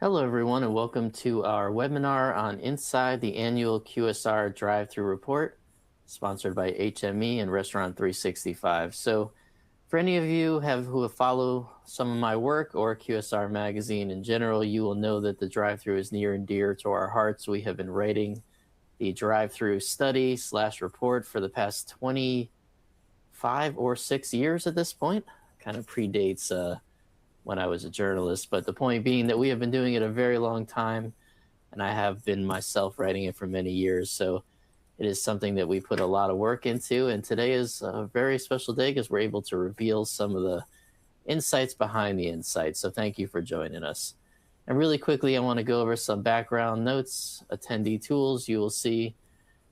Hello, everyone, and welcome to our webinar on Inside the Annual QSR Drive-Thru Report, sponsored by HME and Restaurant 365. So, for any of you who have followed some of my work or QSR Magazine in general, you will know that the drive-thru is near and dear to our hearts. We have been writing the drive-thru study/report for the past 25 or 6 years at this point. Kind of predates when I was a journalist, but the point being that we have been doing it a very long time, and I have been myself writing it for many years. So it is something that we put a lot of work into, and today is a very special day because we're able to reveal some of the insights behind the insights. So thank you for joining us. And really quickly, I want to go over some background notes, attendee tools. You will see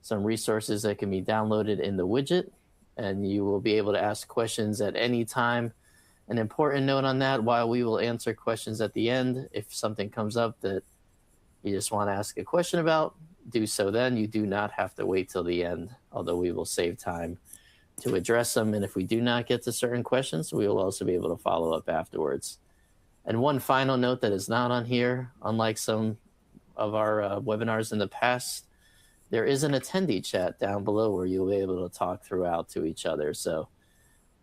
some resources that can be downloaded in the widget, and you will be able to ask questions at any time. An important note on that, while we will answer questions at the end, if something comes up that you just want to ask a question about, do so then. You do not have to wait till the end, although we will save time to address them. And if we do not get to certain questions, we will also be able to follow up afterwards. And one final note that is not on here, unlike some of our webinars in the past, there is an attendee chat down below where you'll be able to talk throughout to each other. So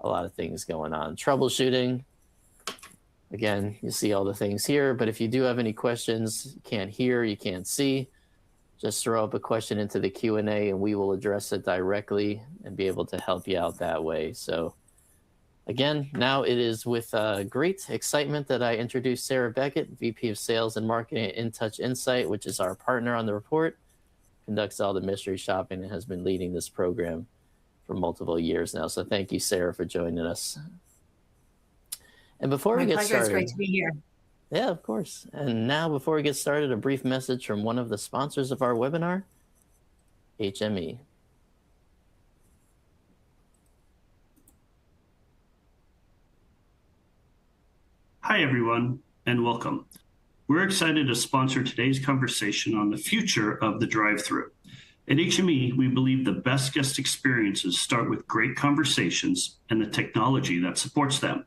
a lot of things going on. Troubleshooting, again, you see all the things here, but if you do have any questions, you can't hear, you can't see, just throw up a question into the Q&A and we will address it directly and be able to help you out that way. So again, now it is with great excitement that I introduce Sarah Beckett, VP of Sales and Marketing at InTouch Insight, which is our partner on the report, conducts all the mystery shopping and has been leading this program for multiple years now. So thank you, Sarah, for joining us. And before we get started, it's great to be here. Yeah, of course. And now, before we get started, a brief message from one of the sponsors of our webinar, HME. Hi, everyone, and welcome. We're excited to sponsor today's conversation on the future of the drive-thru. At HME, we believe the best guest experiences start with great conversations and the technology that supports them.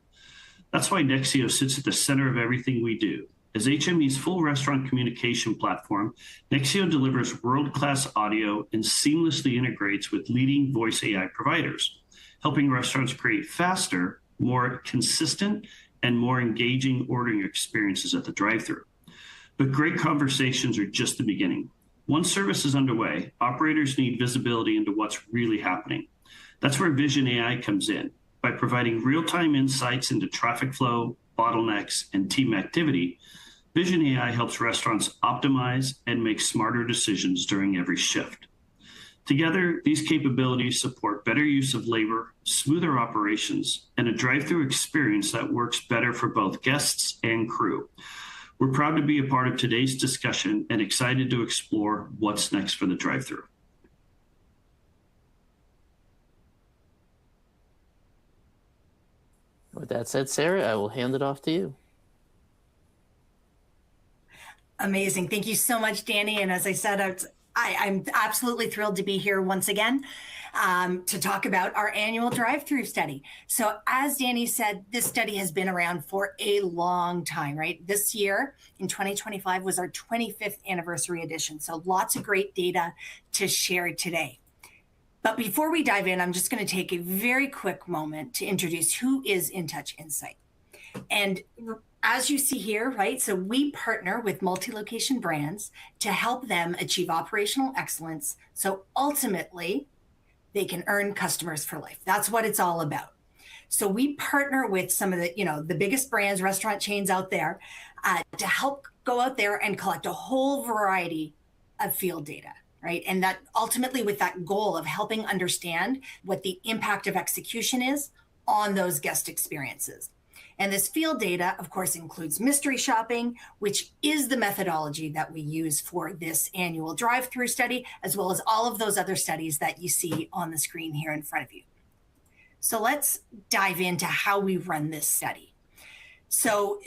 That's why Nexio sits at the center of everything we do. As HME's full restaurant communication platform, Nexio delivers world-class audio and seamlessly integrates with leading voice AI providers, helping restaurants create faster, more consistent, and more engaging ordering experiences at the drive-thru. But great conversations are just the beginning. Once service is underway, operators need visibility into what's really happening. That's where Vision AI comes in. By providing real-time insights into traffic flow, bottlenecks, and team activity, Vision AI helps restaurants optimize and make smarter decisions during every shift. Together, these capabilities support better use of labor, smoother operations, and a drive-thru experience that works better for both guests and crew. We're proud to be a part of today's discussion and excited to explore what's next for the drive-thru. With that said, Sarah, I will hand it off to you. Amazing. Thank you so much, Danny. And as I said, I'm absolutely thrilled to be here once again to talk about our annual drive-thru study. So as Danny said, this study has been around for a long time, right? This year in 2025 was our 25th anniversary edition. So lots of great data to share today. But before we dive in, I'm just going to take a very quick moment to introduce who is InTouch Insight. And as you see here, right, so we partner with multi-location brands to help them achieve operational excellence. So ultimately, they can earn customers for life. That's what it's all about. So we partner with some of the biggest brands, restaurant chains out there to help go out there and collect a whole variety of field data, right? And that ultimately with that goal of helping understand what the impact of execution is on those guest experiences. And this field data, of course, includes mystery shopping, which is the methodology that we use for this annual drive-thru study, as well as all of those other studies that you see on the screen here in front of you. So let's dive into how we run this study. So,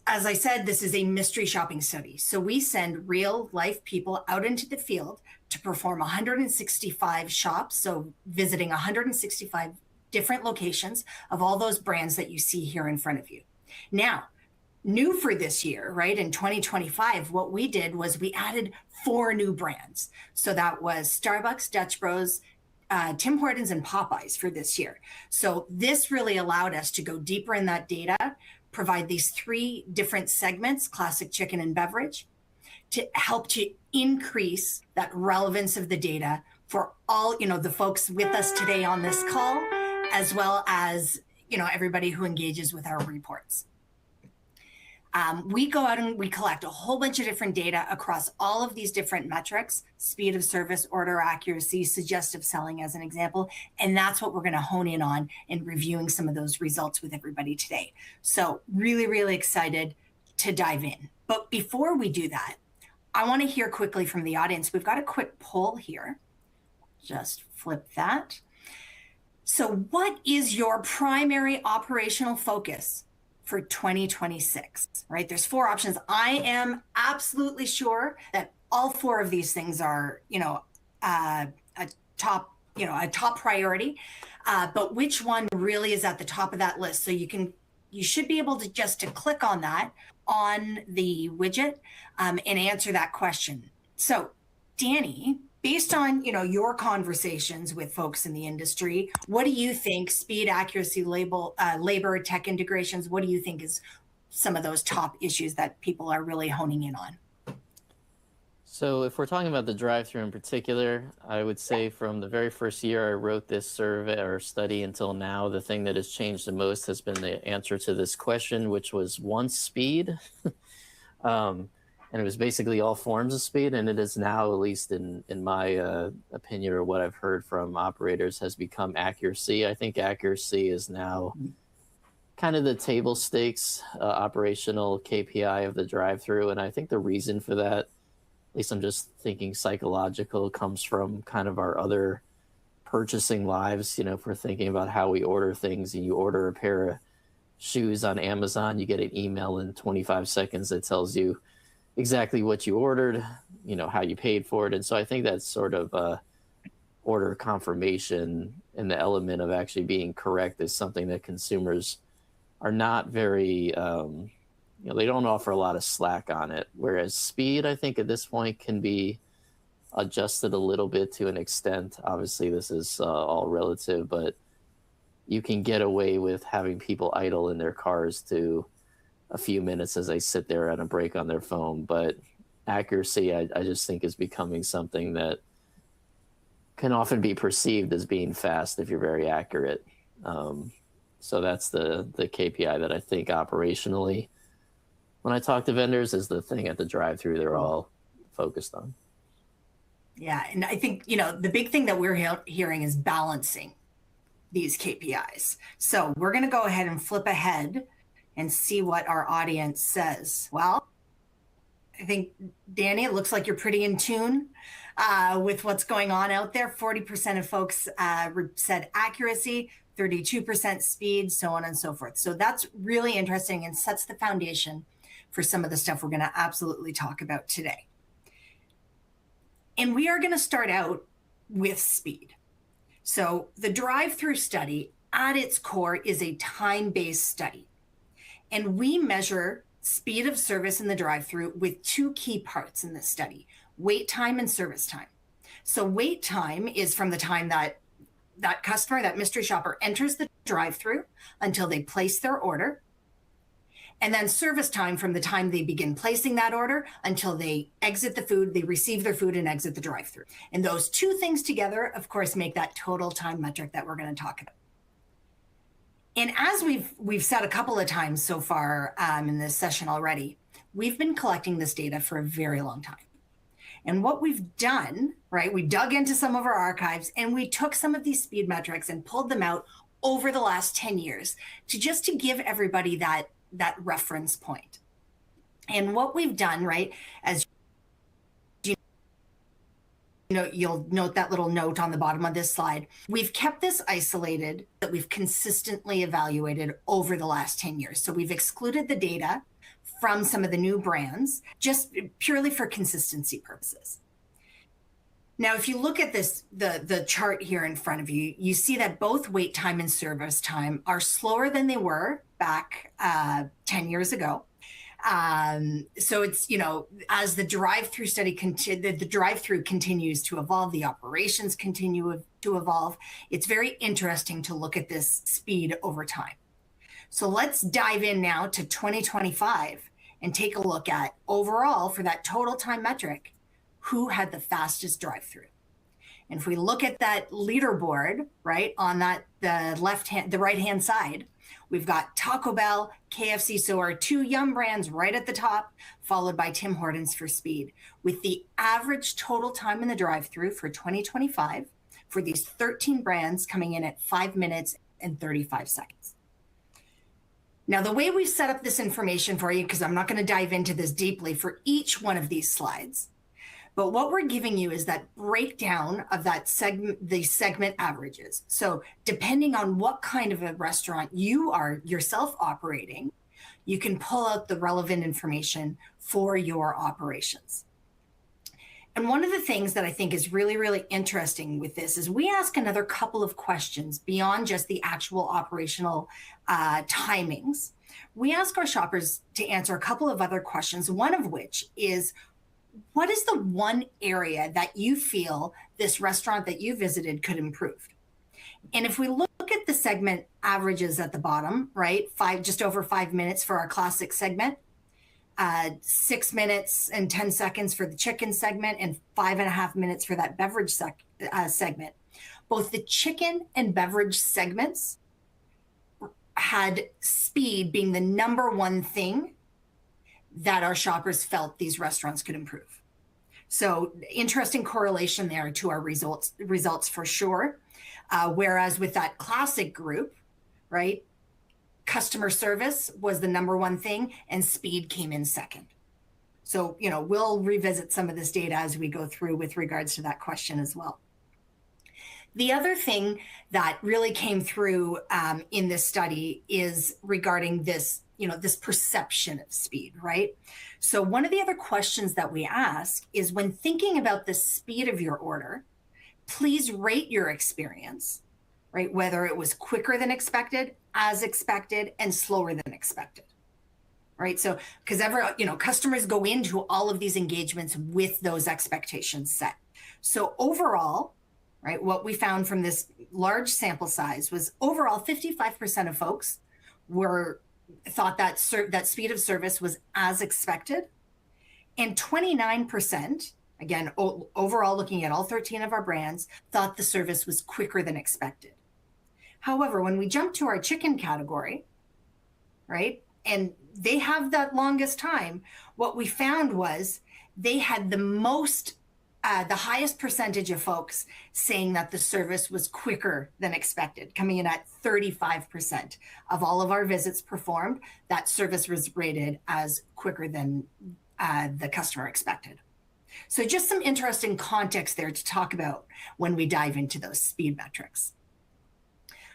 as I said, this is a mystery shopping study. So we send real life people out into the field to perform 165 shops, so visiting 165 different locations of all those brands that you see here in front of you. Now, new for this year, right? In 2025, what we did was we added 4 new brands. So that was Starbucks, Dutch Bros, Tim Hortons, and Popeyes for this year. So this really allowed us to go deeper in that data, provide these 3 different segments, classic, chicken, and beverage, to help to increase that relevance of the data for all, the folks with us today on this call, as well as, everybody who engages with our reports. We go out and we collect a whole bunch of different data across all of these different metrics: speed of service, order accuracy, suggestive selling as an example. And that's what we're going to hone in on in reviewing some of those results with everybody today. So really, really excited to dive in. But before we do that, I want to hear quickly from the audience. We've got a quick poll here. Just flip that. So what is your primary operational focus for 2026, right? There's 4 options. I am absolutely sure that all 4 of these things are, a top priority. But which one really is at the top of that list? So you should be able to just click on that on the widget and answer that question. So Danny, based on your conversations with folks in the industry, what do you think? Speed, accuracy, labor, tech integrations. What do you think is some of those top issues that people are really honing in on? So if we're talking about the drive-thru in particular, I would say from the very first year I wrote this survey or study until now, the thing that has changed the most has been the answer to this question, which was once speed. And it was basically all forms of speed, and it is now, at least in my opinion or what I've heard from operators, has become accuracy. I think accuracy is now kind of the table stakes operational KPI of the drive-thru, and I think the reason for that, at least I'm just thinking psychological, comes from kind of our other purchasing lives. If we're thinking about how we order things, and you order a pair of shoes on Amazon, you get an email in 25 seconds that tells you exactly what you ordered, how you paid for it. And so I think that's sort of order confirmation, and the element of actually being correct is something that consumers are not very, they don't offer a lot of slack on it. Whereas speed, I think at this point can be adjusted a little bit to an extent. Obviously this is all relative, but you can get away with having people idle in their cars to a few minutes as they sit there at a break on their phone. But accuracy, I just think, is becoming something that can often be perceived as being fast if you're very accurate. So that's the KPI that I think operationally, when I talk to vendors, is the thing at the drive-thru they're all focused on. Yeah, and I think, the big thing that we're hearing is balancing these KPIs. So we're going to go ahead and flip ahead and see what our audience says. Well, I think, Danny, it looks like you're pretty in tune with what's going on out there. 40% of folks said accuracy, 32% speed, so on and so forth. So that's really interesting and sets the foundation for some of the stuff we're going to absolutely talk about today. And we are going to start out with speed. So the drive-thru study at its core is a time-based study. And we measure speed of service in the drive-thru with 2 key parts in this study: wait time and service time. So wait time is from the time that customer, that mystery shopper, enters the drive-thru until they place their order. And then service time from the time they begin placing that order until they exit the food, they receive their food and exit the drive-thru. And those 2 things together, of course, make that total time metric that we're going to talk about. And as we've said a couple of times so far in this session already, we've been collecting this data for a very long time. And what we've done, right, we dug into some of our archives and we took some of these speed metrics and pulled them out over the last 10 years to give everybody that reference point. And what we've done, right, as you'll note that little note on the bottom of this slide. We've kept this isolated, that we've consistently evaluated over the last 10 years. So we've excluded the data from some of the new brands, just purely for consistency purposes. Now, if you look at this, the chart here in front of you, you see that both wait time and service time are slower than they were back 10 years ago. So it's, as the drive-through study, the drive-through continues to evolve, the operations continue to evolve. It's very interesting to look at this speed over time. So let's dive in now to 2025 and take a look at overall for that total time metric, who had the fastest drive-through. And if we look at that leaderboard, right, on the right-hand side, we've got Taco Bell, KFC, so our two Yum brands right at the top, followed by Tim Hortons for speed, with the average total time in the drive-through for 2025 for these 13 brands coming in at 5 minutes and 35 seconds. Now, the way we've set up this information for you, because I'm not going to dive into this deeply for each one of these slides, but what we're giving you is that breakdown of that segment, the segment averages. So depending on what kind of a restaurant you are yourself operating, you can pull out the relevant information for your operations. And one of the things that I think is really, really interesting with this is we ask another couple of questions beyond just the actual operational timings. We ask our shoppers to answer a couple of other questions, one of which is, what is the one area that you feel this restaurant that you visited could improve? And if we look at the segment averages at the bottom, right, just over 5 minutes for our classic segment, 6 minutes and 10 seconds for the chicken segment, and 5.5 minutes for that beverage segment. Both the chicken and beverage segments had speed being the number one thing that our shoppers felt these restaurants could improve. So interesting correlation there to our results for sure. Whereas with that classic group, right, customer service was the number one thing and speed came in second. So, we'll revisit some of this data as we go through with regards to that question as well. The other thing that really came through in this study is regarding this, this perception of speed, right? So one of the other questions that we ask is, when thinking about the speed of your order, please rate your experience, right? Whether it was quicker than expected, as expected, and slower than expected, right? So, because customers go into all of these engagements with those expectations set. So overall, right, what we found from this large sample size was overall 55% of folks thought that speed of service was as expected, and 29%, again, overall looking at all 13 of our brands, thought the service was quicker than expected. However, when we jump to our chicken category, right, and they have that longest time, what we found was they had the highest percentage of folks saying that the service was quicker than expected, coming in at 35% of all of our visits performed. That service was rated as quicker than the customer expected. So just some interesting context there to talk about when we dive into those speed metrics.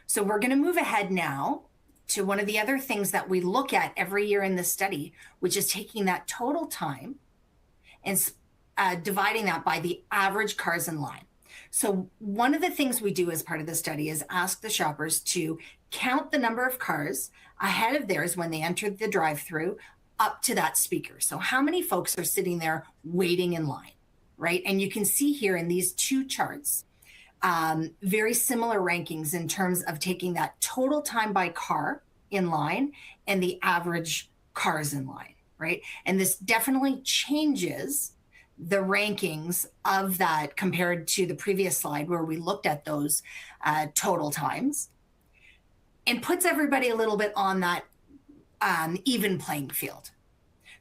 So we're going to move ahead now to one of the other things that we look at every year in this study, which is taking that total time and dividing that by the average cars in line. So one of the things we do as part of the study is ask the shoppers to count the number of cars ahead of theirs when they enter the drive-through up to that speaker. So how many folks are sitting there waiting in line, right? And you can see here in these two charts, very similar rankings in terms of taking that total time by car in line and the average cars in line, right? And this definitely changes the rankings of that compared to the previous slide where we looked at those total times, and puts everybody a little bit on that even playing field.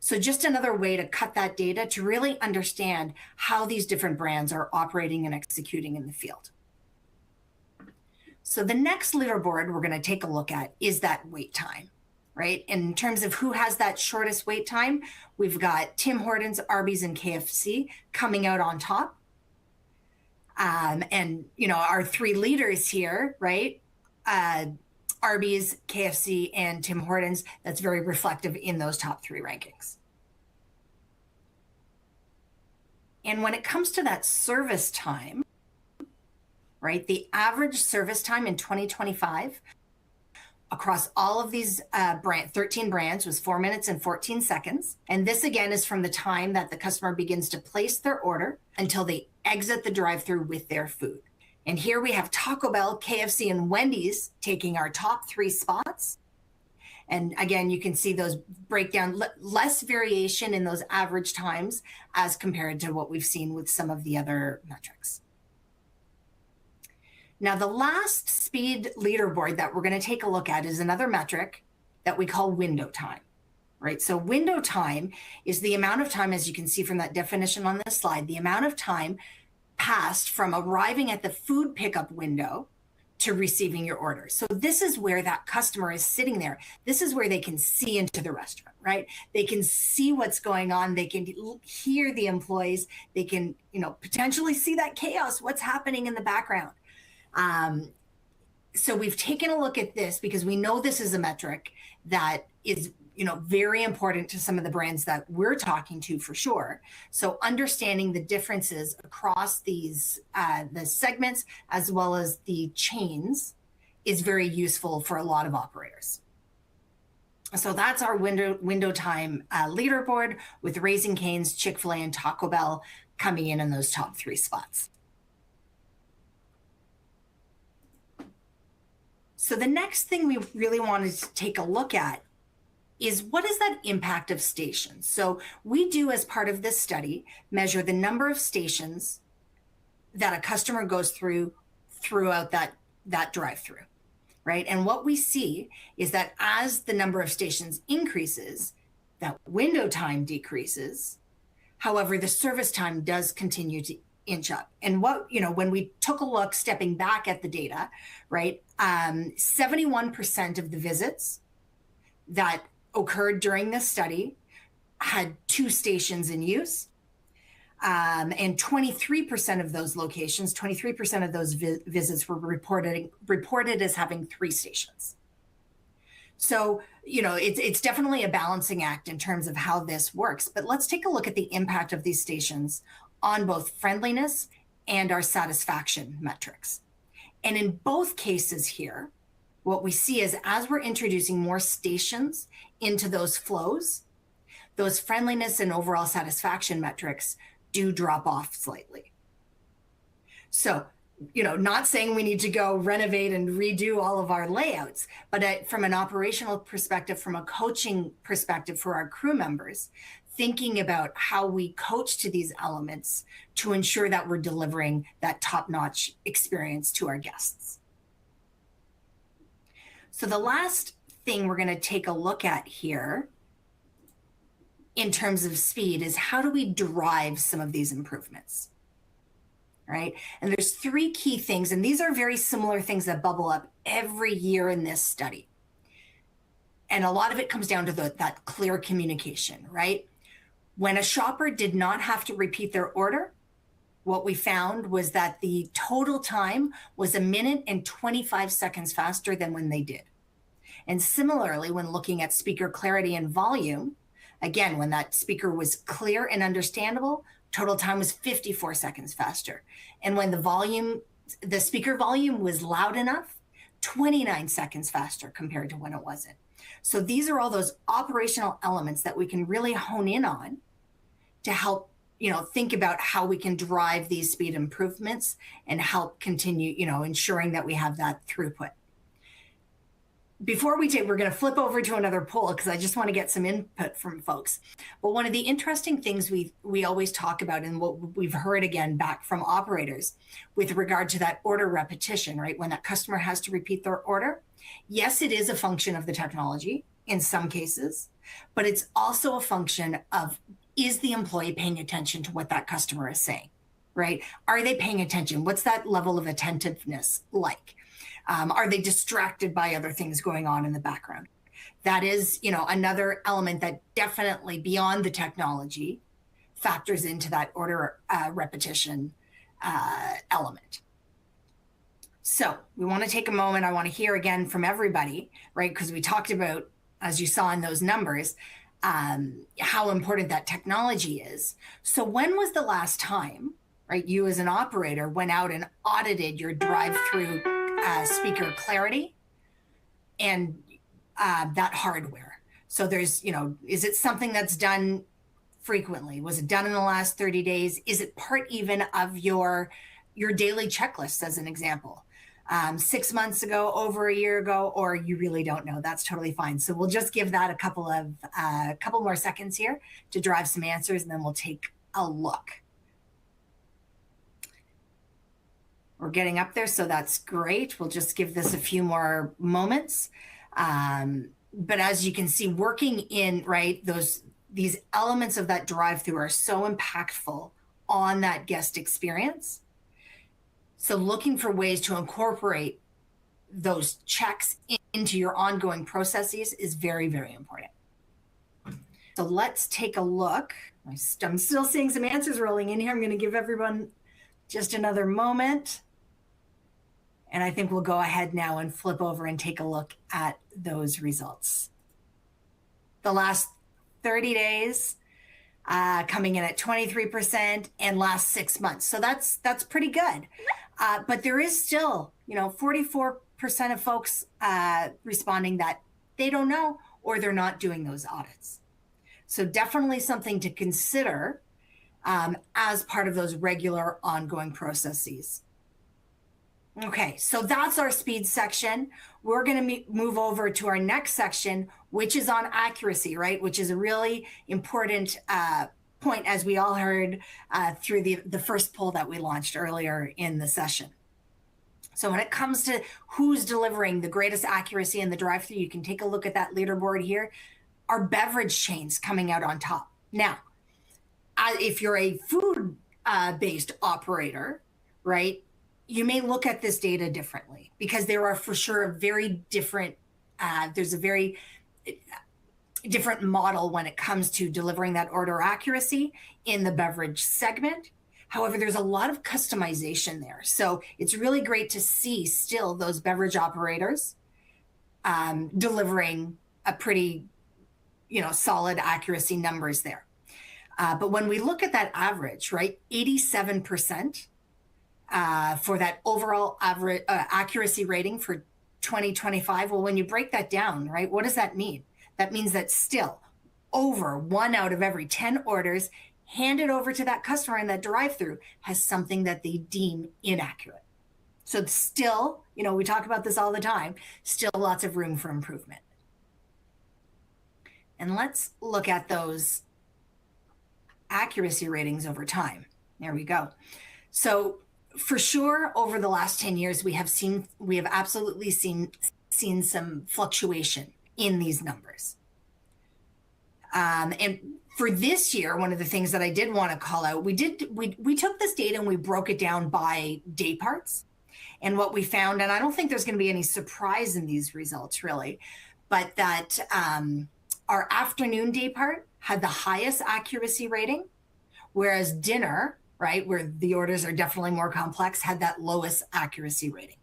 So just another way to cut that data to really understand how these different brands are operating and executing in the field. So the next leaderboard we're going to take a look at is that wait time, right? In terms of who has that shortest wait time, we've got Tim Hortons, Arby's, and KFC coming out on top. And, our three leaders here, right? Arby's, KFC, and Tim Hortons, that's very reflective in those top three rankings. And when it comes to that service time, right, the average service time in 2025 across all of these 13 brands was 4 minutes and 14 seconds. And this again is from the time that the customer begins to place their order until they exit the drive-thru with their food. And here we have Taco Bell, KFC, and Wendy's taking our top 3 spots. And again, you can see those breakdown, less variation in those average times as compared to what we've seen with some of the other metrics. Now, the last speed leaderboard that we're going to take a look at is another metric that we call window time, right? So window time is the amount of time, as you can see from that definition on this slide, the amount of time passed from arriving at the food pickup window to receiving your order. So this is where that customer is sitting there. This is where they can see into the restaurant, right? They can see what's going on. They can hear the employees. They can, potentially see that chaos, what's happening in the background. So we've taken a look at this because we know this is a metric that is, very important to some of the brands that we're talking to for sure. So understanding the differences across these, the segments as well as the chains is very useful for a lot of operators. So that's our window time leaderboard with Raising Cane's, Chick-fil-A, and Taco Bell coming in those top 3 spots. So the next thing we really wanted to take a look at is what is that impact of stations? So we do, as part of this study, measure the number of stations that a customer goes through throughout that drive-through, right? And what we see is that as the number of stations increases, that window time decreases. However, the service time does continue to inch up. And when we took a look, stepping back at the data, right, 71% of the visits that occurred during this study had 2 stations in use. And 23% of those locations, 23% of those visits were reported as having 3 stations. So, it's definitely a balancing act in terms of how this works. But let's take a look at the impact of these stations on both friendliness and our satisfaction metrics. And in both cases here, what we see is as we're introducing more stations into those flows, those friendliness and overall satisfaction metrics do drop off slightly. So, not saying we need to go renovate and redo all of our layouts, but from an operational perspective, from a coaching perspective for our crew members, thinking about how we coach to these elements to ensure that we're delivering that top-notch experience to our guests. So the last thing we're going to take a look at here in terms of speed is how do we drive some of these improvements, right? And there's 3 key things, and these are very similar things that bubble up every year in this study. And a lot of it comes down to that clear communication, right? When a shopper did not have to repeat their order, what we found was that the total time was 1 minute and 25 seconds faster than when they did. And similarly, when looking at speaker clarity and volume, again, when that speaker was clear and understandable, total time was 54 seconds faster. And when the speaker volume was loud enough, 29 seconds faster compared to when it wasn't. So these are all those operational elements that we can really hone in on to help, think about how we can drive these speed improvements and help continue, ensuring that we have that throughput. Before we're going to flip over to another poll because I just want to get some input from folks. But one of the interesting things we always talk about and what we've heard again back from operators with regard to that order repetition, right? When that customer has to repeat their order, yes, it is a function of the technology in some cases, but it's also a function of, is the employee paying attention to what that customer is saying, right? Are they paying attention? What's that level of attentiveness like? Are they distracted by other things going on in the background? That is, another element that definitely beyond the technology factors into that order repetition element. So we want to take a moment. I want to hear again from everybody, right? Because we talked about, as you saw in those numbers, how important that technology is. So when was the last time, right, you as an operator went out and audited your drive-through speaker clarity and that hardware. So there's, is it something that's done frequently? Was it done in the last 30 days? Is it part even of your daily checklist, as an example? 6 months ago, over a year ago, or you really don't know? That's totally fine. So we'll just give that a couple more seconds here to drive some answers, and then we'll take a look. We're getting up there, so that's great. We'll just give this a few more moments. But as you can see, working in, right, these elements of that drive-through are so impactful on that guest experience. So looking for ways to incorporate those checks into your ongoing processes is very, very important. So let's take a look. I'm still seeing some answers rolling in here. I'm going to give everyone just another moment. And I think we'll go ahead now and flip over and take a look at those results. The last 30 days coming in at 23%, and last 6 months. So that's pretty good. But there is still, 44% of folks responding that they don't know, or they're not doing those audits. So definitely something to consider as part of those regular ongoing processes. Okay, so that's our speed section. We're going to move over to our next section, which is on accuracy, right? Which is a really important point, as we all heard through the first poll that we launched earlier in the session. So when it comes to who's delivering the greatest accuracy in the drive-thru, you can take a look at that leaderboard here. Our beverage chains coming out on top. Now, if you're a food-based operator, right, you may look at this data differently, because there are for sure very different, there's a very different model when it comes to delivering that order accuracy in the beverage segment. However, there's a lot of customization there. So it's really great to see still those beverage operators delivering a pretty, solid accuracy numbers there. But when we look at that average, right, 87%, for that overall average accuracy rating for 2025. Well, when you break that down, right, what does that mean? That means that still over 1 out of every 10 orders handed over to that customer in that drive-through has something that they deem inaccurate. So still, we talk about this all the time, still lots of room for improvement. And let's look at those accuracy ratings over time. There we go. So for sure, over the last 10 years, we have absolutely seen some fluctuation in these numbers. And for this year, one of the things that I did want to call out, we took this data and we broke it down by day parts. And what we found, and I don't think there's going to be any surprise in these results really, but that our afternoon day part had the highest accuracy rating, whereas dinner, right, where the orders are definitely more complex, had that lowest accuracy rating.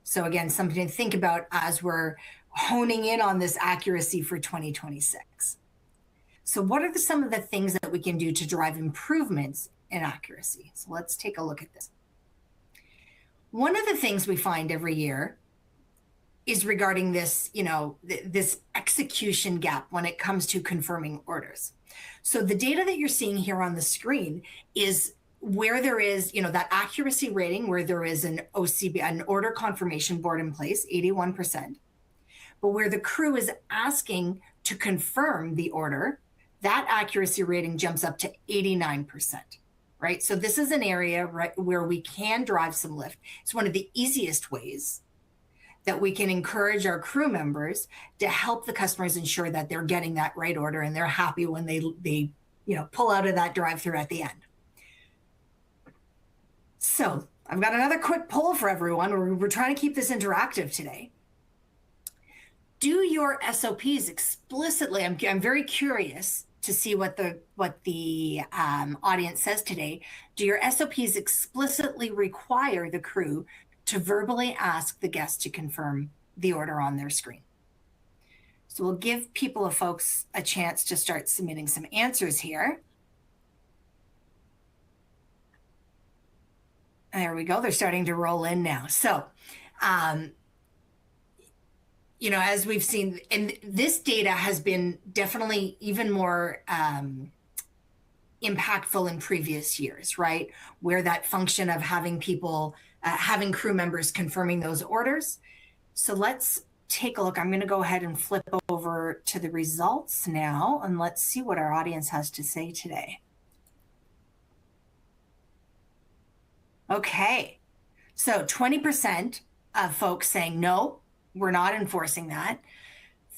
So again, something to think about as we're honing in on this accuracy for 2026. So what are some of the things that we can do to drive improvements in accuracy? So let's take a look at this. One of the things we find every year is regarding this, this execution gap when it comes to confirming orders. So the data that you're seeing here on the screen is where there is, that accuracy rating, where there is an OCB, an order confirmation board in place, 81%, but where the crew is asking to confirm the order, that accuracy rating jumps up to 89%, right? So this is an area, right, where we can drive some lift. It's one of the easiest ways that we can encourage our crew members to help the customers ensure that they're getting that right order and they're happy when they pull out of that drive-thru at the end. So I've got another quick poll for everyone. We're trying to keep this interactive today. Do your SOPs explicitly, I'm very curious to see what the audience says today. Do your SOPs explicitly require the crew to verbally ask the guest to confirm the order on their screen? So we'll give folks a chance to start submitting some answers here. There we go. They're starting to roll in now. So as we've seen, and this data has been definitely even more impactful in previous years, right? Where that function of having people, having crew members confirming those orders. So let's take a look. I'm going to go ahead and flip over to the results now, and let's see what our audience has to say today. Okay, so 20% of folks saying, no, we're not enforcing that.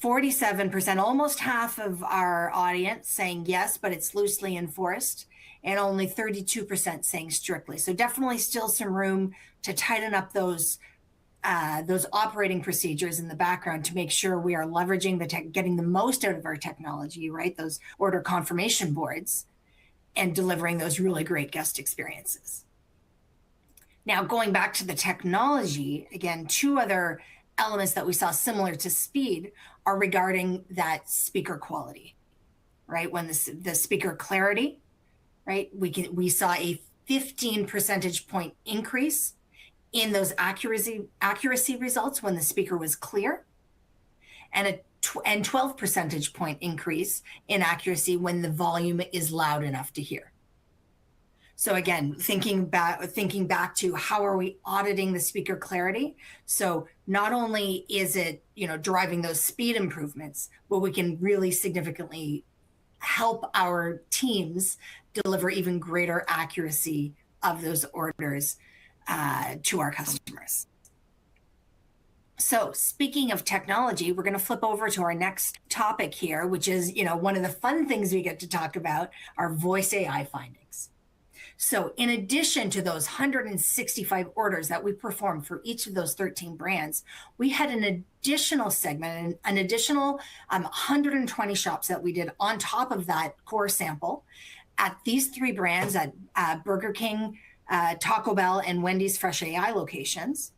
47%, almost half of our audience saying yes, but it's loosely enforced, and only 32% saying strictly. So definitely still some room to tighten up those operating procedures in the background to make sure we are leveraging getting the most out of our technology, right? Those order confirmation boards, and delivering those really great guest experiences. Now, going back to the technology, again, two other elements that we saw similar to speed are regarding that speaker quality, right? When the speaker clarity, right? We saw a 15 percentage point increase in those accuracy results when the speaker was clear, and 12 percentage point increase in accuracy when the volume is loud enough to hear. So again, thinking back to how are we auditing the speaker clarity? So not only is it, driving those speed improvements, but we can really significantly help our teams deliver even greater accuracy of those orders to our customers. So speaking of technology, we're going to flip over to our next topic here, which is, one of the fun things we get to talk about, our voice AI findings. So in addition to those 165 orders that we performed for each of those 13 brands, we had an additional segment, an additional 120 shops that we did on top of that core sample at these three brands, at Burger King, Taco Bell, and Wendy's Fresh AI locations,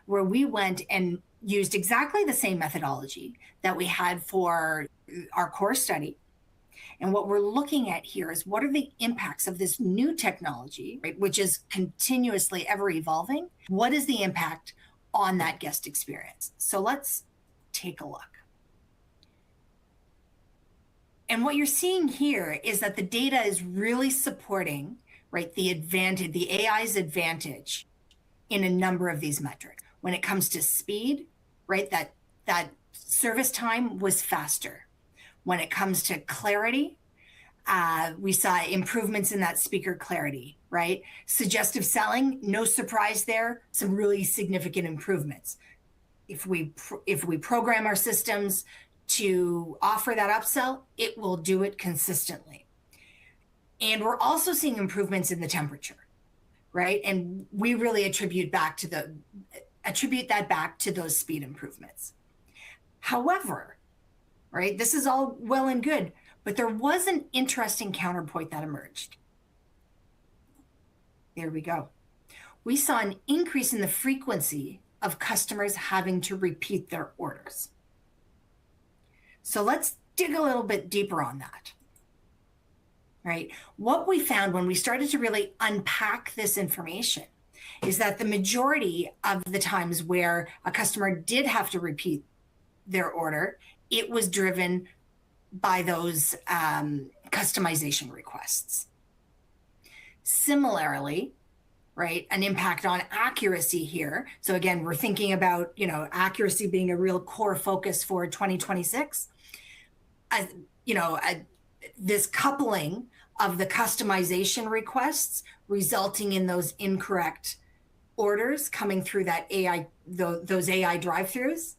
where we went and used exactly the same methodology that we had for our core study. And what we're looking at here is what are the impacts of this new technology, right, which is continuously ever evolving? What is the impact on that guest experience? So let's take a look. And what you're seeing here is that the data is really supporting, right, the AI's advantage in a number of these metrics. When it comes to speed, right, that service time was faster. When it comes to clarity, we saw improvements in that speaker clarity, right? Suggestive selling, no surprise there, some really significant improvements. If we program our systems to offer that upsell, it will do it consistently. And we're also seeing improvements in the temperature, right? And we really attribute that back to those speed improvements. However, right, this is all well and good, but there was an interesting counterpoint that emerged. There we go. We saw an increase in the frequency of customers having to repeat their orders. So let's dig a little bit deeper on that. Right? What we found when we started to really unpack this information is that the majority of the times where a customer did have to repeat their order, it was driven by those customization requests. Similarly, right, an impact on accuracy here. So again, we're thinking about, accuracy being a real core focus for 2026. This coupling of the customization requests resulting in those incorrect orders coming through that AI, those AI drive-thrus.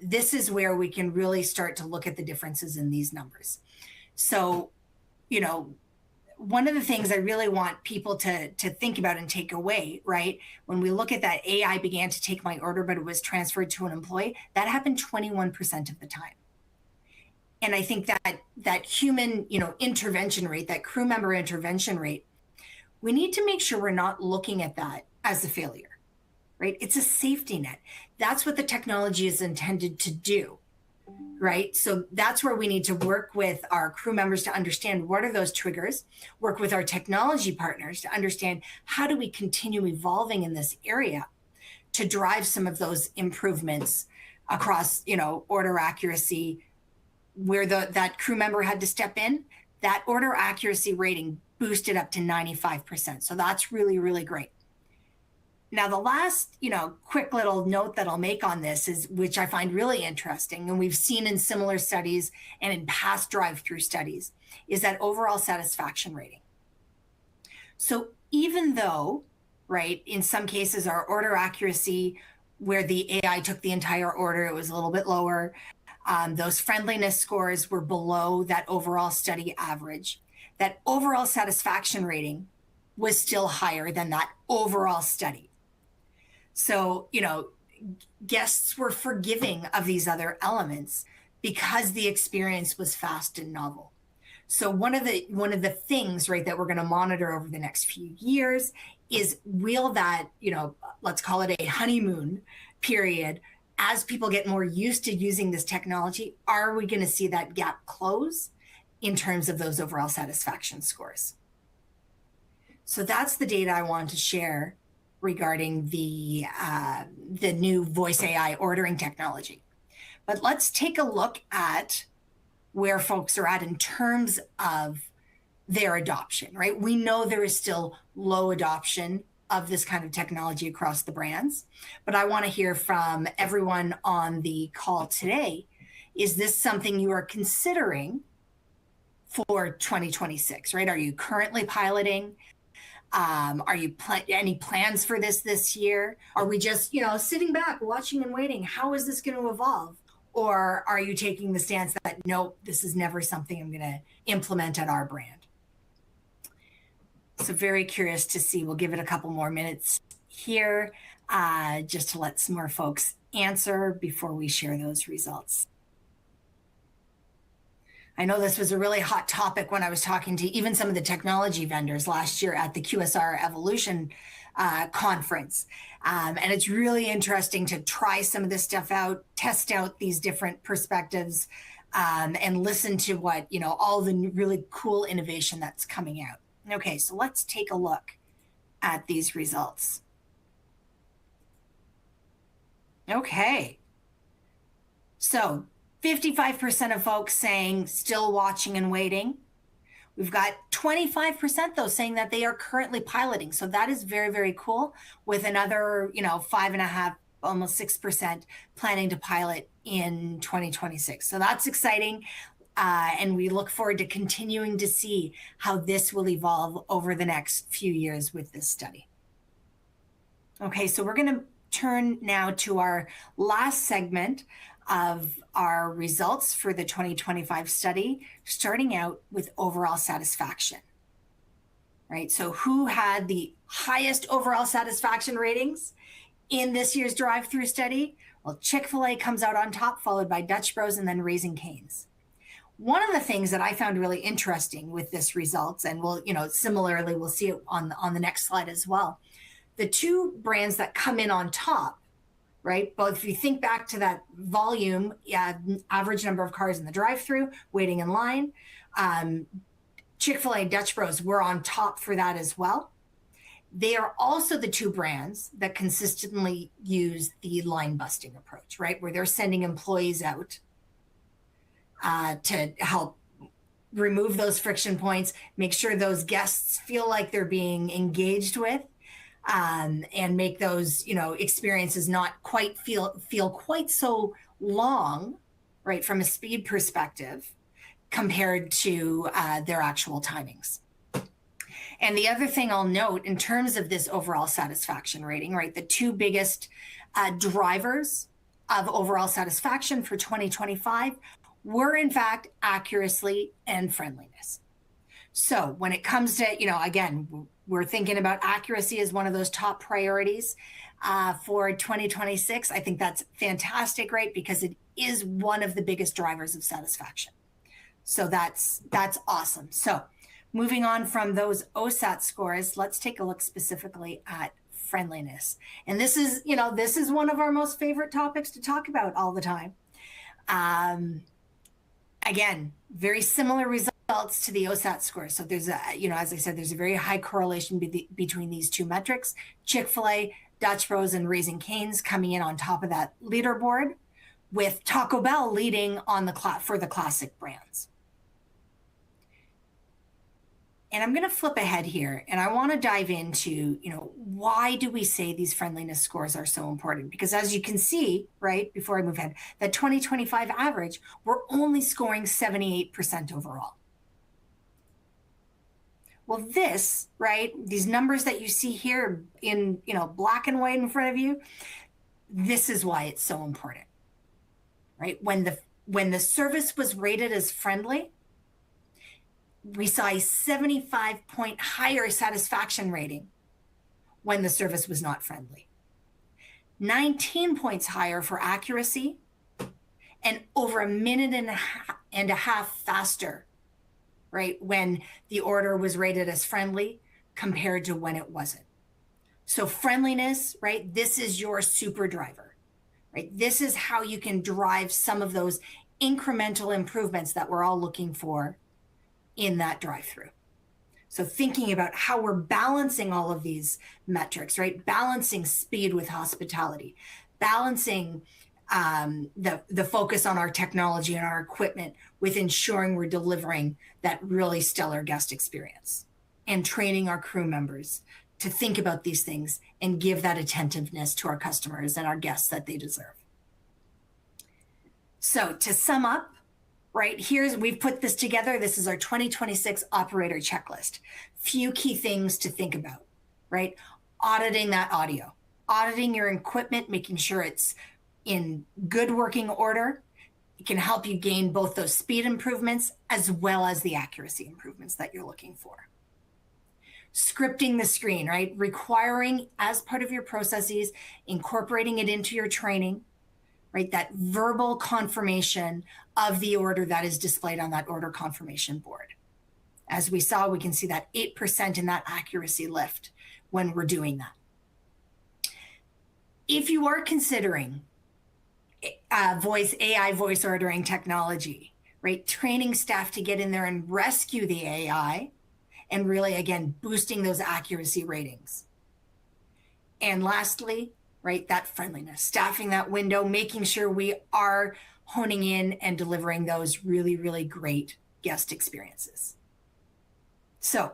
This is where we can really start to look at the differences in these numbers. So, one of the things I really want people to think about and take away, right? When we look at that AI began to take my order, but it was transferred to an employee, that happened 21% of the time. And I think that human, intervention rate, that crew member intervention rate, we need to make sure we're not looking at that as a failure, right? It's a safety net. That's what the technology is intended to do, right? So that's where we need to work with our crew members to understand what are those triggers, work with our technology partners to understand how do we continue evolving in this area to drive some of those improvements across, order accuracy, where that crew member had to step in, that order accuracy rating boosted up to 95%. So that's really, really great. Now, the last, quick little note that I'll make on this is, which I find really interesting, and we've seen in similar studies and in past drive-through studies, is that overall satisfaction rating. So even though, right, in some cases our order accuracy, where the AI took the entire order, it was a little bit lower, those friendliness scores were below that overall study average, that overall satisfaction rating was still higher than that overall study. So, guests were forgiving of these other elements because the experience was fast and novel. So one of the things, right, that we're going to monitor over the next few years is, will that, let's call it a honeymoon period, as people get more used to using this technology, are we going to see that gap close in terms of those overall satisfaction scores? So that's the data I wanted to share regarding the new voice AI ordering technology. But let's take a look at where folks are at in terms of their adoption, right? We know there is still low adoption of this kind of technology across the brands, but I want to hear from everyone on the call today. Is this something you are considering for 2026, right? Are you currently piloting? Are you any plans for this year? Are we just, sitting back, watching and waiting? How is this going to evolve? Or are you taking the stance that, nope, this is never something I'm going to implement at our brand? So very curious to see. We'll give it a couple more minutes here just to let some more folks answer before we share those results. I know this was a really hot topic when I was talking to even some of the technology vendors last year at the QSR Evolution conference. And it's really interesting to try some of this stuff out, test out these different perspectives, and listen to what, all the really cool innovation that's coming out. Okay, so let's take a look at these results. Okay, so 55% of folks saying still watching and waiting. We've got 25% though saying that they are currently piloting. So that is very, very cool, with another, 5.5, almost 6% planning to pilot in 2026. So that's exciting. And we look forward to continuing to see how this will evolve over the next few years with this study. Okay, so we're going to turn now to our last segment of our results for the 2025 study, starting out with overall satisfaction, right? So who had the highest overall satisfaction ratings in this year's drive-through study? Well, Chick-fil-A comes out on top, followed by Dutch Bros and then Raising Cane's. One of the things that I found really interesting with this results, and we'll, similarly, we'll see it on the next slide as well. The two brands that come in on top, right? But if you think back to that volume, average number of cars in the drive-through, waiting in line, Chick-fil-A and Dutch Bros were on top for that as well. They are also the two brands that consistently use the line busting approach, right? Where they're sending employees out to help remove those friction points, make sure those guests feel like they're being engaged with, and make those, experiences not quite feel quite so long, right, from a speed perspective compared to their actual timings. And the other thing I'll note in terms of this overall satisfaction rating, right, the two biggest drivers of overall satisfaction for 2025 were in fact accuracy and friendliness. So when it comes to, again, we're thinking about accuracy as one of those top priorities for 2026. I think that's fantastic, right? Because it is one of the biggest drivers of satisfaction. So that's awesome. So moving on from those OSAT scores, let's take a look specifically at friendliness. And this is one of our most favorite topics to talk about all the time. Again, very similar results to the OSAT score. So there's as I said, there's a very high correlation between these two metrics. Chick-fil-A, Dutch Bros, and Raising Cane's coming in on top of that leaderboard with Taco Bell leading on for the classic brands. And I'm going to flip ahead here, and I want to dive into, why do we say these friendliness scores are so important? Because as you can see, right, before I move ahead, that 2025 average, we're only scoring 78% overall. Well, this, right, these numbers that you see here in, black and white in front of you, this is why it's so important, right? When the service was rated as friendly, we saw a 75-point higher satisfaction rating when the service was not friendly. 19 points higher for accuracy, and over a minute and a half faster, right, when the order was rated as friendly compared to when it wasn't. So friendliness, right, this is your super driver, right? This is how you can drive some of those incremental improvements that we're all looking for in that drive-through. So thinking about how we're balancing all of these metrics, right? Balancing speed with hospitality, balancing the focus on our technology and our equipment with ensuring we're delivering that really stellar guest experience, and training our crew members to think about these things and give that attentiveness to our customers and our guests that they deserve. So to sum up, right, we've put this together. This is our 2026 operator checklist. Few key things to think about, right? Auditing that audio, auditing your equipment, making sure it's in good working order. It can help you gain both those speed improvements as well as the accuracy improvements that you're looking for. Scripting the screen, right? Requiring, as part of your processes, incorporating it into your training, right? That verbal confirmation of the order that is displayed on that order confirmation board. As we saw, we can see that 8% in that accuracy lift when we're doing that. If you are considering AI voice ordering technology, right? Training staff to get in there and rescue the AI, and really, again, boosting those accuracy ratings. And lastly, right, that friendliness, staffing that window, making sure we are honing in and delivering those really, really great guest experiences. So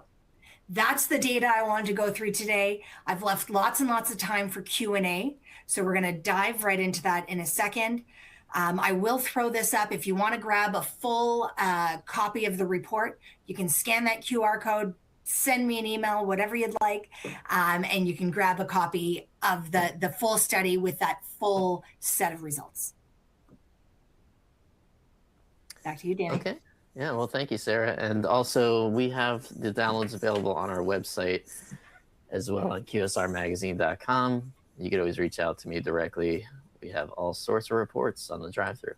that's the data I wanted to go through today. I've left lots and lots of time for Q&A, so we're going to dive right into that in a second. I will throw this up. If you want to grab a full copy of the report, you can scan that QR code, send me an email, whatever you'd like, and you can grab a copy of the full study with that full set of results. Back to you, Danny. Okay. Yeah, well, thank you, Sarah. And also, we have the downloads available on our website as well on QSRmagazine.com. You could always reach out to me directly. We have all sorts of reports on the drive-thru.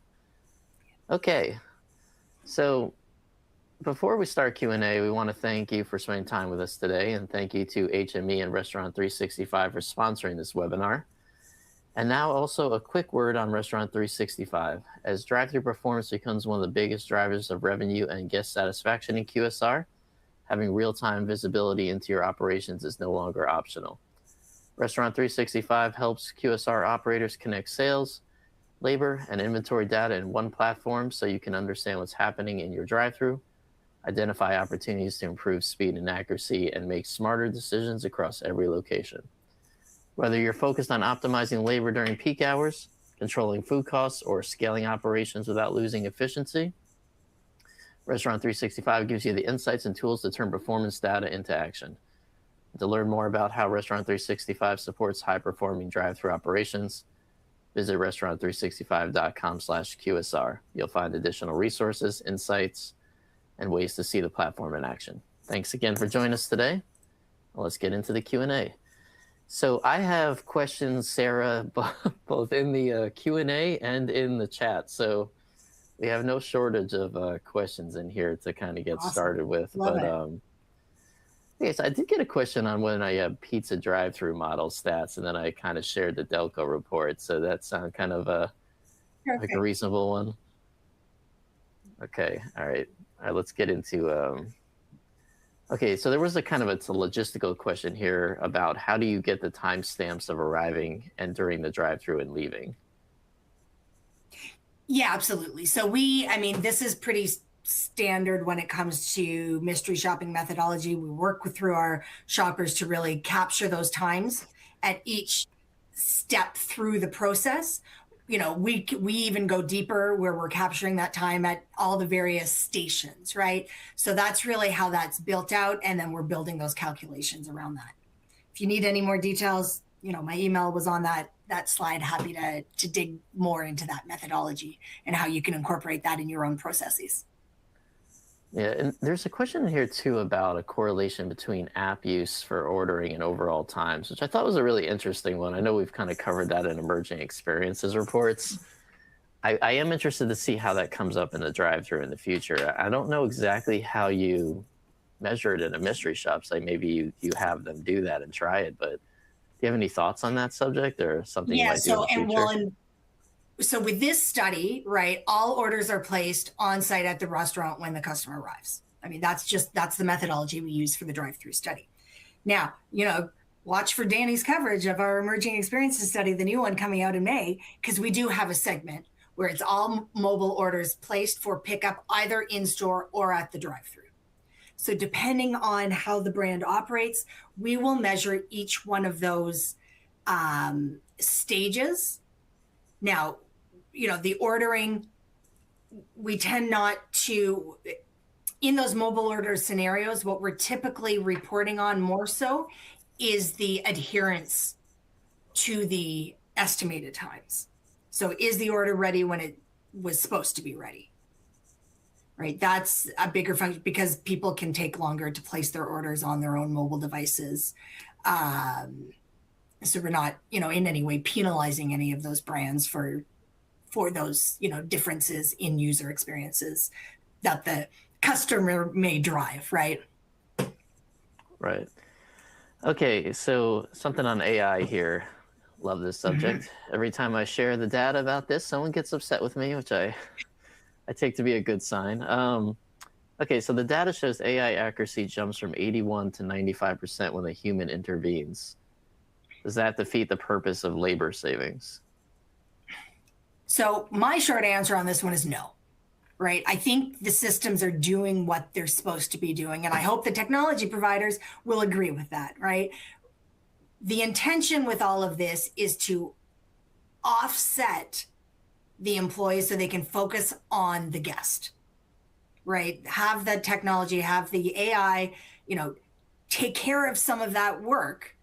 Okay, so before we start Q&A, we want to thank you for spending time with us today, and thank you to HME and Restaurant 365 for sponsoring this webinar. And now also a quick word on Restaurant 365. As drive-thru performance becomes one of the biggest drivers of revenue and guest satisfaction in QSR, having real-time visibility into your operations is no longer optional. Restaurant 365 helps QSR operators connect sales, labor, and inventory data in one platform so you can understand what's happening in your drive-thru, identify opportunities to improve speed and accuracy, and make smarter decisions across every location. Whether you're focused on optimizing labor during peak hours, controlling food costs, or scaling operations without losing efficiency, Restaurant 365 gives you the insights and tools to turn performance data into action. To learn more about how Restaurant 365 supports high-performing drive-thru operations, visit restaurant365.com/QSR. You'll find additional resources, insights, and ways to see the platform in action. Thanks again for joining us today. Well, let's get into the Q&A. So I have questions, Sarah, both in the Q&A and in the chat. So we have no shortage of questions in here to kind of get started with. Love it. Okay, so I did get a question on when I have pizza drive-through model stats, and then I kind of shared the Delco report. So that sounds kind of like a reasonable one. Okay, all right, let's get into. Okay, so there was it's a logistical question here about how do you get the timestamps of arriving and during the drive-through and leaving? Yeah, absolutely. So I mean, this is pretty standard when it comes to mystery shopping methodology. We work through our shoppers to really capture those times at each step through the process. You know, we even go deeper where we're capturing that time at all the various stations, right? So that's really how that's built out, and then we're building those calculations around that. If you need any more details, you know, my email was on that slide. Happy to dig more into that methodology and how you can incorporate that in your own processes. Yeah, and there's a question here too about a correlation between app use for ordering and overall times, which I thought was a really interesting one. I know we've kind of covered that in emerging experiences reports. I am interested to see how that comes up in the drive-through in the future. I don't know exactly how you measure it in a mystery shop. So maybe you have them do that and try it, but do you have any thoughts on that subject or something you Yeah. might do in the future? So with this study, right, all orders are placed on site at the restaurant when the customer arrives. I mean, that's the methodology we use for the drive-through study. Now, you know, watch for Danny's coverage of our emerging experiences study, the new one coming out in May, because we do have a segment where it's all mobile orders placed for pickup either in store or at the drive-through. So depending on how the brand operates, we will measure each one of those stages. Now, you know, the ordering, we tend not to, in those mobile order scenarios, what we're typically reporting on more so is the adherence to the estimated times. So is the order ready when it was supposed to be ready? Right, that's a bigger function because people can take longer to place their orders on their own mobile devices. So we're not, you know, in any way penalizing any of those brands for those, you know, differences in user experiences that the customer may drive, right? Right. Okay, so something on AI here. Love this subject. Every time I share the data about this, someone gets upset with me, which I take to be a good sign. Okay, so the data shows AI accuracy jumps from 81 to 95% when a human intervenes. Does that defeat the purpose of labor savings? So my short answer on this one is no, right? I think the systems are doing what they're supposed to be doing, and I hope the technology providers will agree with that, right? The intention with all of this is to offset the employees so they can focus on the guest, right? Have the technology, have the AI, you know, take care of some of that work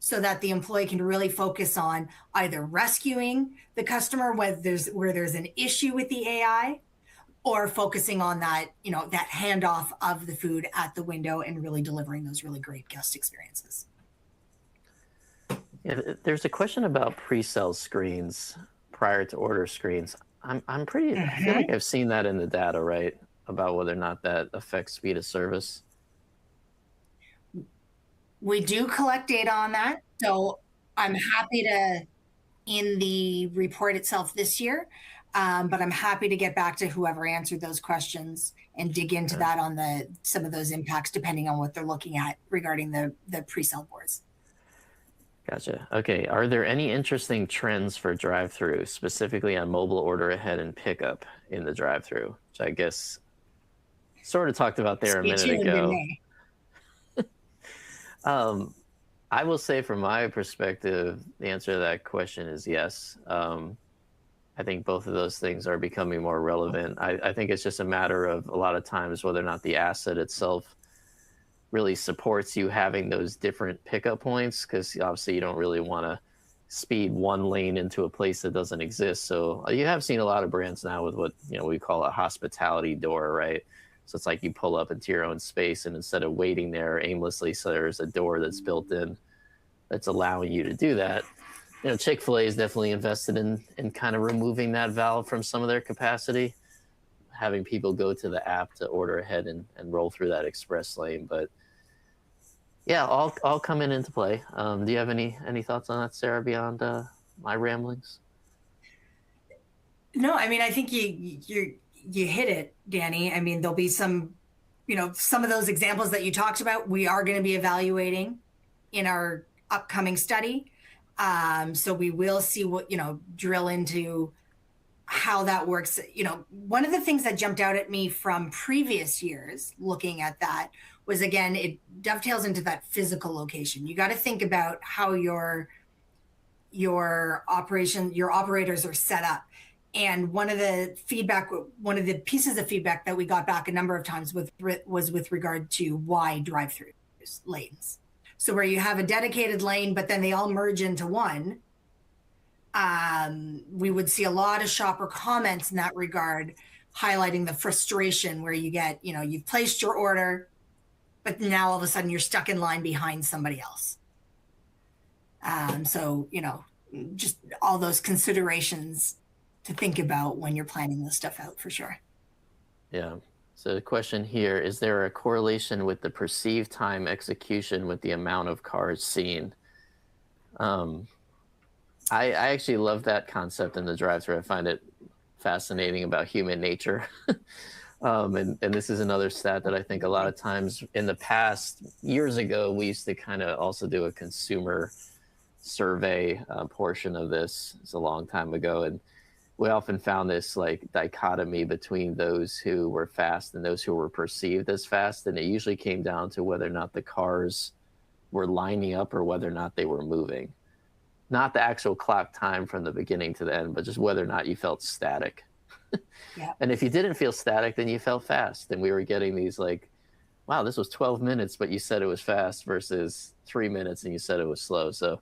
so that the employee can really focus on either rescuing the customer where there's an issue with the AI, or focusing on that, you know, that handoff of the food at the window and really delivering those really great guest experiences. Yeah, there's a question about pre-sale screens prior to order screens. I feel like I've seen that in the data, right? About whether or not that affects speed of service. We do collect data on that. So I'm happy to, in the report itself this year, but I'm happy to get back to whoever answered those questions and dig into Okay. that on some of those impacts, depending on what they're looking at regarding the pre-sale boards. Gotcha. Okay. Are there any interesting trends for drive-through, specifically on mobile order ahead and pickup in the drive-through, which I guess sort of talked about there a Stay minute tuned in ago. May. Um, I will say from my perspective, the answer to that question is yes. I think both of those things are becoming more relevant. I think it's just a matter of a lot of times whether or not the asset itself really supports you having those different pickup points, because obviously you don't really want to speed one lane into a place that doesn't exist. So you have seen a lot of brands now with what we call a hospitality door, right? So it's like you pull up into your own space, and instead of waiting there aimlessly, so there's a door that's built in that's allowing you to do that. Chick-fil-A is definitely invested in kind of removing that valve from some of their capacity, having people go to the app to order ahead and roll through that express lane. But yeah, all coming into play. Do you have any thoughts on that, Sarah, beyond my ramblings? No, I mean, I think you hit it, Danny. I mean, there'll be some of those examples that you talked about, we are going to be evaluating in our upcoming study. So we will see drill into how that works. One of the things that jumped out at me from previous years looking at that was, again, it dovetails into that physical location. You got to think about how your operators are set up. And one of the pieces of feedback that we got back a number of times was with regard to wide drive-through lanes. So where you have a dedicated lane, but then they all merge into one, we would see a lot of shopper comments in that regard, highlighting the frustration where you get, you've placed your order, but now all of a sudden you're stuck in line behind somebody else. So, just all those considerations to think about when you're planning this stuff out, for sure. Yeah. So the question here, is there a correlation with the perceived time execution with the amount of cars seen? I actually love that concept in the drive-thru. I find it fascinating about human nature. And this is another stat that I think a lot of times in the past, years ago, we used to kind of also do a consumer survey portion of this. It's a long time ago. And we often found this like dichotomy between those who were fast and those who were perceived as fast. And it usually came down to whether or not the cars were lining up or whether or not they were moving. Not the actual clock time from the beginning to the end, but just whether or not you felt static. Yeah. And if you didn't feel static, then you felt fast. And we were getting these like, wow, this was 12 minutes, but you said it was fast, versus 3 minutes and you said it was slow. So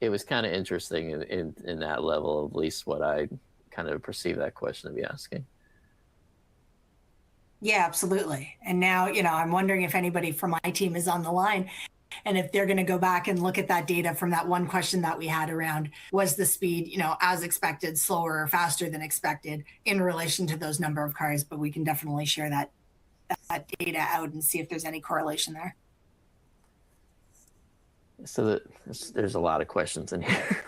it was kind of interesting in that level, at least what I kind of perceive that question to be asking. Yeah, absolutely. And now, I'm wondering if anybody from my team is on the line and if they're going to go back and look at that data from that one question that we had around, was the speed, as expected, slower or faster than expected in relation to those number of cars? But we can definitely share that data out and see if there's any correlation there. So there's a lot of questions in here,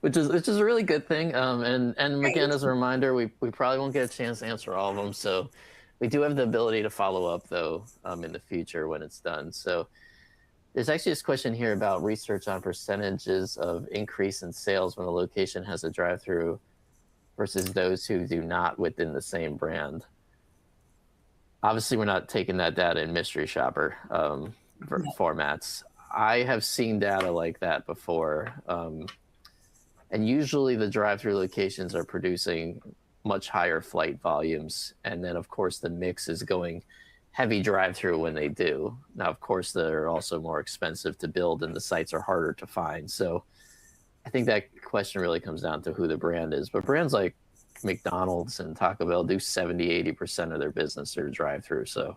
which is a really good thing. And again, as a reminder, we probably won't get a chance to answer all of them. So we do have the ability to follow up, though, in the future when it's done. So there's actually this question here about research on percentages of increase in sales when a location has a drive-through versus those who do not within the same brand. Obviously, we're not taking that data in mystery shopper formats. I have seen data like that before. And usually the drive-through locations are producing much higher flight volumes. And then, of course, the mix is going heavy drive-through when they do. Now, of course, they're also more expensive to build and the sites are harder to find. So I think that question really comes down to who the brand is. But brands like McDonald's and Taco Bell do 70-80% of their business through drive-through. So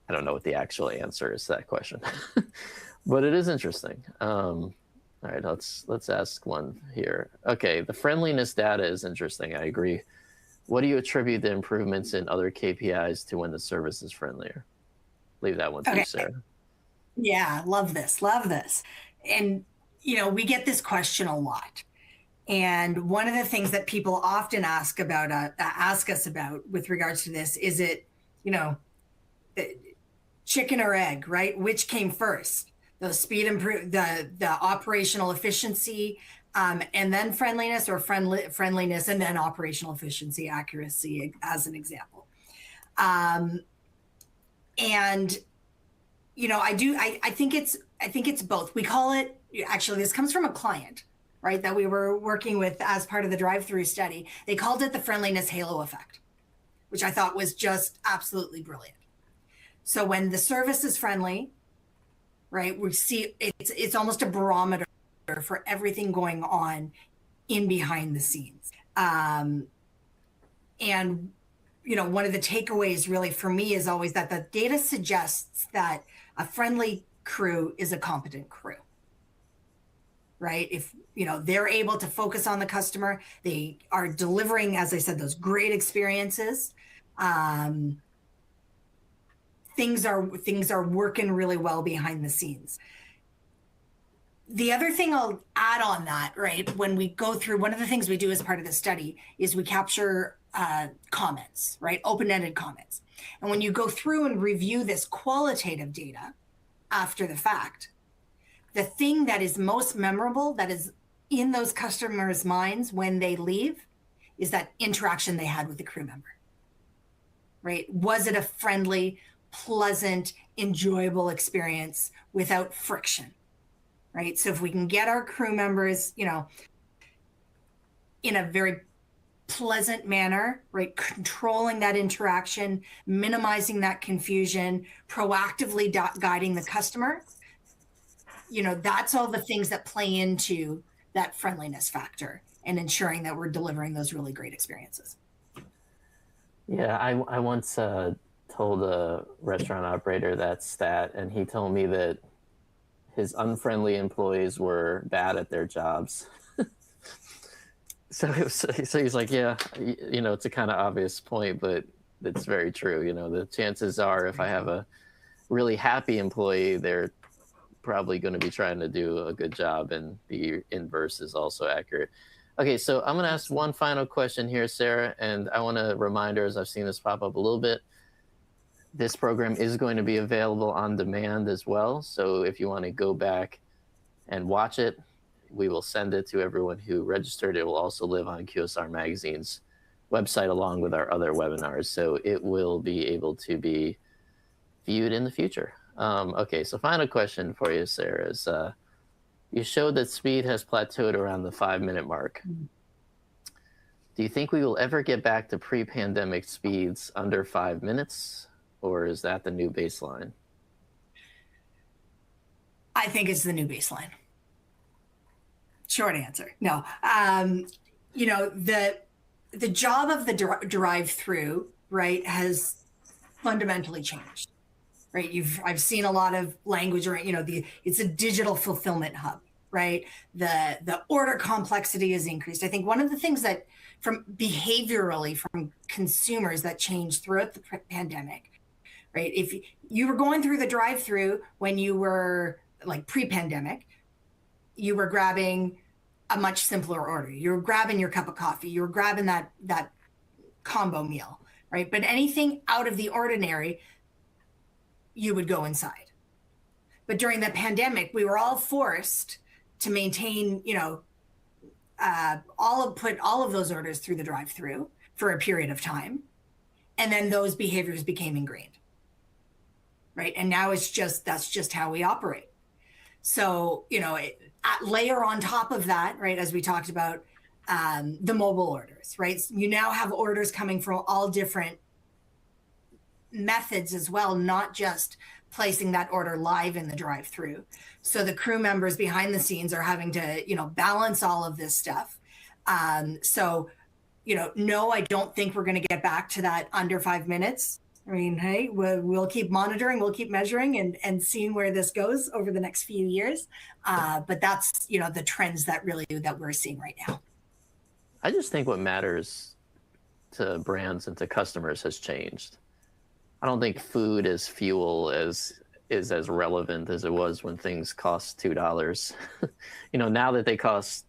I don't know what the actual answer is to that question, but it is interesting. All right, let's ask one here. Okay, the friendliness data is interesting. I agree. What do you attribute the improvements in other KPIs to when the service is friendlier? Leave that one to you, Sarah. Yeah, love this. And, we get this question a lot. And one of the things that people often ask us about with regards to this, is it, chicken or egg, right? Which came first? The speed the operational efficiency, and then friendliness, or friendliness and then operational efficiency, accuracy, as an example. And I think it's both. We call it, actually, this comes from a client, right, that we were working with as part of the drive-through study. They called it the friendliness halo effect, which I thought was just absolutely brilliant. So when the service is friendly, right, we see it's almost a barometer for everything going on in behind the scenes. And, one of the takeaways really for me is always that the data suggests that a friendly crew is a competent crew, right? If, they're able to focus on the customer, they are delivering, as I said, those great experiences. Things are working really well behind the scenes. The other thing I'll add on that, right, when we go through, one of the things we do as part of the study is we capture comments, right, open-ended comments. And when you go through and review this qualitative data after the fact, the thing that is most memorable, that is in those customers' minds when they leave is that interaction they had with the crew member, right? Was it a friendly, pleasant, enjoyable experience without friction, right? So if we can get our crew members, you know, in a very pleasant manner, right? Controlling that interaction, minimizing that confusion, proactively guiding the customer, you know, that's all the things that play into that friendliness factor and ensuring that we're delivering those really great experiences. Yeah, I once told a restaurant operator that stat, and he told me that his unfriendly employees were bad at their jobs. So he's like, yeah, you know, it's a kind of obvious point, but it's very true. You know, the chances are if I have a really happy employee, they're probably going to be trying to do a good job, and the inverse is also accurate. Okay, so I'm going to ask one final question here, Sarah, and I want to remind her, as I've seen this pop up a little bit, this program is going to be available on demand as well. So if you want to go back and watch it, we will send it to everyone who registered. It will also live on QSR Magazine's website along with our other webinars. So it will be able to be viewed in the future. Okay, so final question for you, Sarah, is you showed that speed has plateaued around the 5-minute mark. Do you think we will ever get back to pre-pandemic speeds under 5 minutes, or is that the new baseline? I think it's the new baseline. Short answer, no. You know, the job of the drive-through, right, has fundamentally changed, right? I've seen a lot of language around, you know, it's a digital fulfillment hub, right? The order complexity has increased. I think one of the things that from behaviorally from consumers that changed throughout the pandemic, right? If you were going through the drive-through when you were like pre-pandemic, you were grabbing a much simpler order. You were grabbing your cup of coffee. You were grabbing that combo meal, right? But anything out of the ordinary, you would go inside. But during the pandemic, we were all forced to maintain, you know, put all of those orders through the drive-through for a period of time, and then those behaviors became ingrained, right? And now that's just how we operate. So, you know, layer on top of that, right, as we talked about, the mobile orders, right? You now have orders coming from all different methods as well, not just placing that order live in the drive-through. So the crew members behind the scenes are having to, you know, balance all of this stuff. So, you know, no, I don't think we're going to get back to that under 5 minutes. I mean, hey, we'll keep monitoring, we'll keep measuring and seeing where this goes over the next few years. But that's, you know, the trends that we're seeing right now. I just think what matters to brands and to customers has changed. I don't think food as fuel is as relevant as it was when things cost $2. You know, now that they cost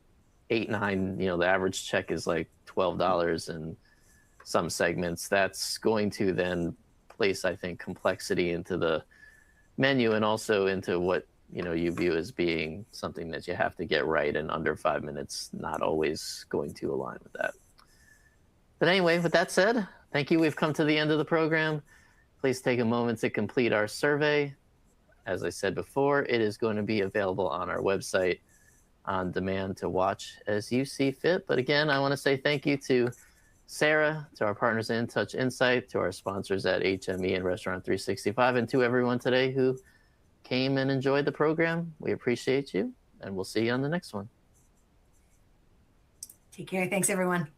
$8, $9, you know, the average check is like $12 in some segments. That's going to then place, I think, complexity into the menu and also into what, you know, you view as being something that you have to get right, and under 5 minutes not always going to align with that. But anyway, with that said, thank you. We've come to the end of the program. Please take a moment to complete our survey. As I said before, it is going to be available on our website on demand to watch as you see fit. But again, I want to say thank you to Sarah, to our partners in Touch Insight, to our sponsors at HME and Restaurant 365, and to everyone today who came and enjoyed the program. We appreciate you, and we'll see you on the next one. Take care. Thanks, everyone.